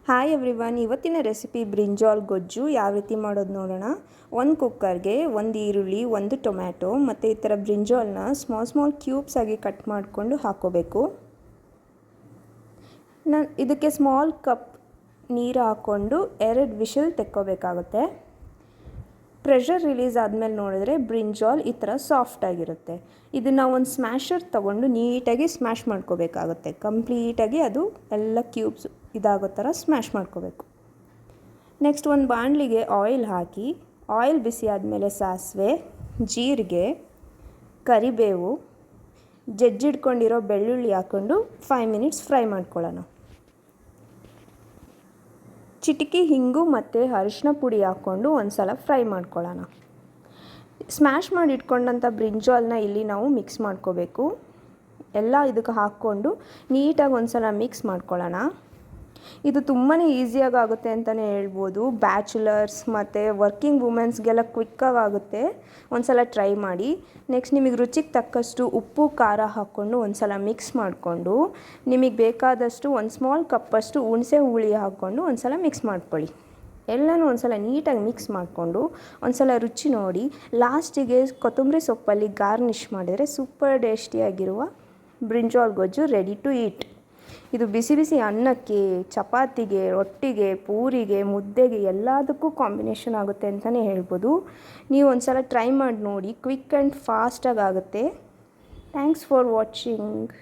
Hi everyone, ಇವತ್ತಿನ recipe brinjal ಗೊಜ್ಜು ಯಾವ ರೀತಿ ಮಾಡೋದು ನೋಡೋಣ. ಒಂದು ಕುಕ್ಕರ್ಗೆ ಒಂದು ಈರುಳ್ಳಿ, ಒಂದು ಟೊಮ್ಯಾಟೊ ಮತ್ತು ಈ ಥರ ಬ್ರಿಂಜಾಲ್ನ ಸ್ಮಾಲ್ ಕ್ಯೂಬ್ಸ್ ಆಗಿ ಕಟ್ ಮಾಡಿಕೊಂಡು ಹಾಕೋಬೇಕು. ನಾನು ಇದಕ್ಕೆ ಸ್ಮಾಲ್ ಕಪ್ ನೀರು ಹಾಕ್ಕೊಂಡು 2 ವಿಷಲ್ ತೆಕ್ಕೋಬೇಕಾಗುತ್ತೆ. ಪ್ರೆಷರ್ ರಿಲೀಸ್ ಆದಮೇಲೆ ನೋಡಿದ್ರೆ ಬ್ರಿಂಜಾಲ್ ಈ ಥರ ಸಾಫ್ಟಾಗಿರುತ್ತೆ. ಇದನ್ನು ಒಂದು ಸ್ಮ್ಯಾಶರ್ ತೊಗೊಂಡು ನೀಟಾಗಿ ಸ್ಮ್ಯಾಶ್ ಮಾಡ್ಕೋಬೇಕಾಗುತ್ತೆ. ಕಂಪ್ಲೀಟಾಗಿ ಅದು ಎಲ್ಲ ಕ್ಯೂಬ್ಸ್ ಇದಾಗೋ ಥರ ಸ್ಮ್ಯಾಶ್ ಮಾಡ್ಕೋಬೇಕು. ನೆಕ್ಸ್ಟ್ ಒಂದು ಬಾಣಲಿಗೆ ಆಯಿಲ್ ಹಾಕಿ, ಆಯಿಲ್ ಬಿಸಿ ಆದಮೇಲೆ ಸಾಸಿವೆ, ಜೀರಿಗೆ, ಕರಿಬೇವು, ಜಜ್ಜಿಡ್ಕೊಂಡಿರೋ ಬೆಳ್ಳುಳ್ಳಿ ಹಾಕ್ಕೊಂಡು 5 ಮಿನಿಟ್ಸ್ ಫ್ರೈ ಮಾಡ್ಕೊಳ್ಳೋಣ. ಚಿಟಿಕೆ ಹಿಂಗು ಮತ್ತು ಅರಿಶಿನ ಪುಡಿ ಹಾಕ್ಕೊಂಡು ಒಂದು ಸಲ ಫ್ರೈ ಮಾಡ್ಕೊಳ್ಳೋಣ. ಸ್ಮ್ಯಾಶ್ ಮಾಡಿ ಇಟ್ಕೊಂಡಂಥ ಬ್ರಿಂಜಾಲ್ನ ಇಲ್ಲಿ ನಾವು ಮಿಕ್ಸ್ ಮಾಡ್ಕೋಬೇಕು. ಎಲ್ಲ ಇದಕ್ಕೆ ಹಾಕ್ಕೊಂಡು ನೀಟಾಗಿ ಒಂದು ಸಲ ಮಿಕ್ಸ್ ಮಾಡ್ಕೊಳ್ಳೋಣ. ಇದು ತುಂಬಾ ಈಸಿಯಾಗಿ ಆಗುತ್ತೆ ಅಂತಲೇ ಹೇಳ್ಬೋದು. ಬ್ಯಾಚುಲರ್ಸ್ ಮತ್ತು ವರ್ಕಿಂಗ್ ವುಮೆನ್ಸ್ಗೆಲ್ಲ ಕ್ವಿಕ್ಕಾಗಿ ಆಗುತ್ತೆ. ಒಂದು ಸಲ ಟ್ರೈ ಮಾಡಿ. ನೆಕ್ಸ್ಟ್ ನಿಮಗೆ ರುಚಿಗೆ ತಕ್ಕಷ್ಟು ಉಪ್ಪು ಖಾರ ಹಾಕ್ಕೊಂಡು ಒಂದು ಸಲ ಮಿಕ್ಸ್ ಮಾಡಿಕೊಂಡು ನಿಮಗೆ ಬೇಕಾದಷ್ಟು ಒಂದು ಸ್ಮಾಲ್ ಕಪ್ಪಷ್ಟು ಹುಣಸೆ ಹುಳಿ ಹಾಕ್ಕೊಂಡು ಒಂದು ಸಲ ಮಿಕ್ಸ್ ಮಾಡ್ಕೊಳ್ಳಿ. ಎಲ್ಲನೂ ಒಂದು ಸಲ ನೀಟಾಗಿ ಮಿಕ್ಸ್ ಮಾಡಿಕೊಂಡು ಒಂದು ಸಲ ರುಚಿ ನೋಡಿ ಲಾಸ್ಟಿಗೆ ಕೊತ್ತಂಬರಿ ಸೊಪ್ಪಲ್ಲಿ ಗಾರ್ನಿಷ್ ಮಾಡಿದರೆ ಸೂಪರ್ ಟೇಸ್ಟಿಯಾಗಿರುವ ಬ್ರಿಂಜಾಲ್ ಗೊಜ್ಜು ರೆಡಿ ಟು ಈಟ್. ಇದು ಬಿಸಿ ಬಿಸಿ ಅನ್ನಕ್ಕೆ, ಚಪಾತಿಗೆ, ರೊಟ್ಟಿಗೆ, ಪೂರಿಗೆ, ಮುದ್ದೆಗೆ ಎಲ್ಲದಕ್ಕೂ ಕಾಂಬಿನೇಷನ್ ಆಗುತ್ತೆ ಅಂತಲೇ ಹೇಳ್ಬೋದು. ನೀವು ಒಂದು ಸಲ ಟ್ರೈ ಮಾಡಿ ನೋಡಿ. ಕ್ವಿಕ್ ಆ್ಯಂಡ್ ಫಾಸ್ಟಾಗಿ ಆಗುತ್ತೆ. Thanks for watching.